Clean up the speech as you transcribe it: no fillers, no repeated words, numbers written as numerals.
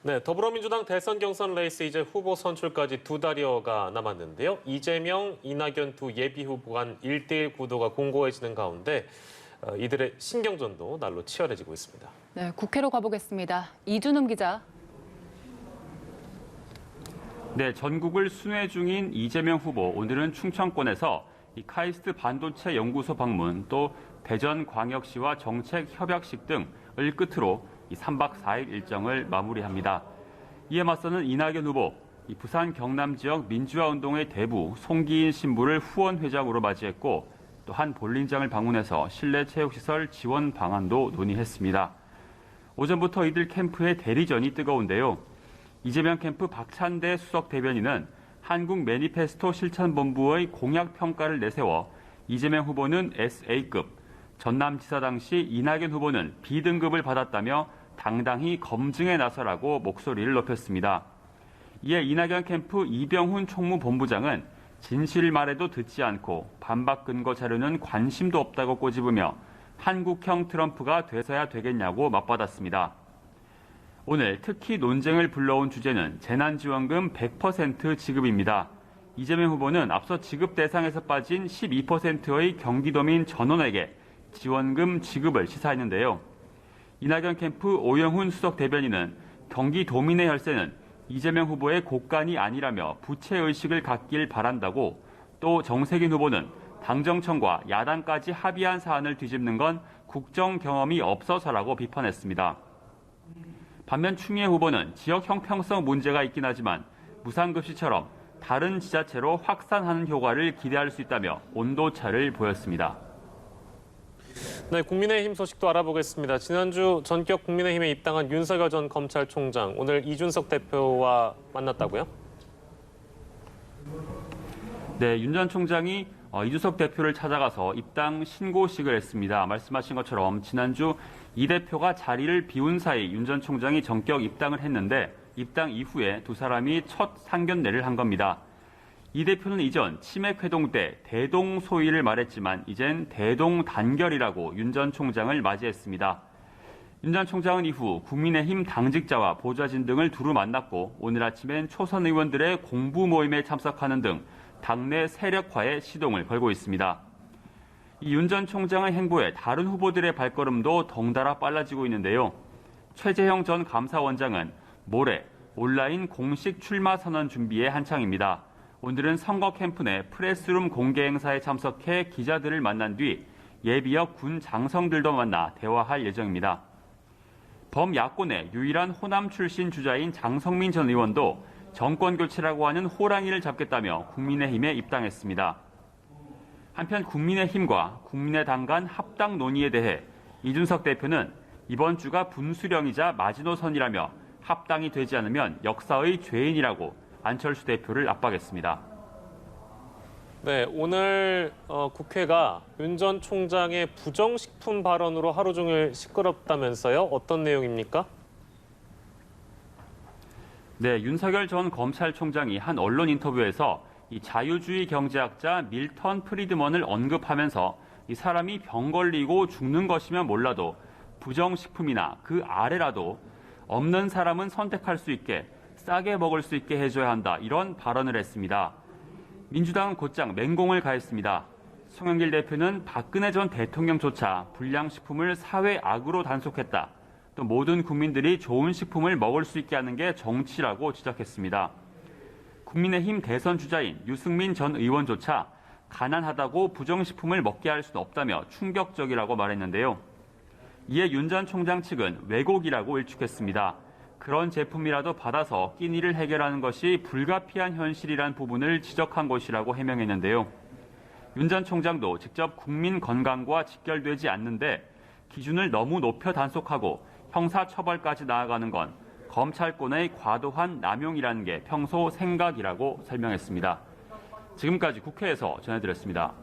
네, 더불어민주당 대선 경선 레이스 이제 후보 선출까지 2달여가 남았는데요. 이재명, 이낙연 두 예비 후보 간 1대1 구도가 공고해지는 가운데 이들의 신경전도 날로 치열해지고 있습니다. 네, 국회로 가보겠습니다. 이준흠 기자. 네, 전국을 순회 중인 이재명 후보, 오늘은 충청권에서 이 카이스트 반도체 연구소 방문, 또 대전광역시와 정책협약식 등을 끝으로 이 3박 4일 일정을 마무리합니다. 이에 맞서는 이낙연 후보, 이 부산 경남 지역 민주화 운동의 대부 송기인 신부를 후원 회장으로 맞이했고, 또 한 볼링장을 방문해서 실내 체육시설 지원 방안도 논의했습니다. 오전부터 이들 캠프의 대리전이 뜨거운데요. 이재명 캠프 박찬대 수석 대변인은 한국 매니페스토 실천본부의 공약 평가를 내세워 이재명 후보는 SA급, 전남지사 당시 이낙연 후보는 B등급을 받았다며 당당히 검증에 나서라고 목소리를 높였습니다. 이에 이낙연 캠프 이병훈 총무본부장은 진실을 말해도 듣지 않고 반박 근거 자료는 관심도 없다고 꼬집으며 한국형 트럼프가 돼서야 되겠냐고 맞받았습니다. 오늘 특히 논쟁을 불러온 주제는 재난지원금 100% 지급입니다. 이재명 후보는 앞서 지급 대상에서 빠진 12%의 경기도민 전원에게 지원금 지급을 시사했는데요. 이낙연 캠프 오영훈 수석 대변인은 경기도민의 혈세는 이재명 후보의 곳간이 아니라며 부채의식을 갖길 바란다고, 또 정세균 후보는 당정청과 야당까지 합의한 사안을 뒤집는 건 국정 경험이 없어서라고 비판했습니다. 반면 추미애 후보는 지역 형평성 문제가 있긴 하지만 무상급식처럼 다른 지자체로 확산하는 효과를 기대할 수 있다며 온도차를 보였습니다. 네, 국민의힘 소식도 알아보겠습니다. 지난주 전격 국민의힘에 입당한 윤석열 전 검찰총장, 오늘 이준석 대표와 만났다고요? 네, 윤 전 총장이 이준석 대표를 찾아가서 입당 신고식을 했습니다. 말씀하신 것처럼 지난주 이 대표가 자리를 비운 사이 윤 전 총장이 전격 입당을 했는데, 입당 이후에 두 사람이 첫 상견례를 한 겁니다. 이 대표는 이전 치맥회동 때 대동소이를 말했지만 이젠 대동단결이라고 윤 전 총장을 맞이했습니다. 윤 전 총장은 이후 국민의힘 당직자와 보좌진 등을 두루 만났고, 오늘 아침엔 초선 의원들의 공부 모임에 참석하는 등 당내 세력화에 시동을 걸고 있습니다. 이 윤 전 총장의 행보에 다른 후보들의 발걸음도 덩달아 빨라지고 있는데요. 최재형 전 감사원장은 모레 온라인 공식 출마 선언 준비에 한창입니다. 오늘은 선거 캠프 내 프레스룸 공개 행사에 참석해 기자들을 만난 뒤 예비역 군 장성들도 만나 대화할 예정입니다. 범야권의 유일한 호남 출신 주자인 장성민 전 의원도 정권 교체라고 하는 호랑이를 잡겠다며 국민의힘에 입당했습니다. 한편 국민의힘과 국민의당 간 합당 논의에 대해 이준석 대표는 이번 주가 분수령이자 마지노선이라며 합당이 되지 않으면 역사의 죄인이라고 안철수 대표를 압박했습니다. 네, 오늘 국회가 윤 전 총장의 부정식품 발언으로 하루 종일 시끄럽다면서요? 어떤 내용입니까? 네, 윤석열 전 검찰총장이 한 언론 인터뷰에서 이 자유주의 경제학자 밀턴 프리드먼을 언급하면서 이 사람이 병 걸리고 죽는 것이면 몰라도 부정식품이나 그 아래라도 없는 사람은 선택할 수 있게, 싸게 먹을 수 있게 해줘야 한다, 이런 발언을 했습니다. 민주당은 곧장 맹공을 가했습니다. 송영길 대표는 박근혜 전 대통령조차 불량식품을 사회악으로 단속했다. 또 모든 국민들이 좋은 식품을 먹을 수 있게 하는 게 정치라고 지적했습니다. 국민의힘 대선 주자인 유승민 전 의원조차 가난하다고 부정식품을 먹게 할 수는 없다며 충격적이라고 말했는데요. 이에 윤 전 총장 측은 왜곡이라고 일축했습니다. 그런 제품이라도 받아서 끼니를 해결하는 것이 불가피한 현실이란 부분을 지적한 것이라고 해명했는데요. 윤 전 총장도 직접 국민 건강과 직결되지 않는데 기준을 너무 높여 단속하고 형사처벌까지 나아가는 건 검찰권의 과도한 남용이라는 게 평소 생각이라고 설명했습니다. 지금까지 국회에서 전해드렸습니다.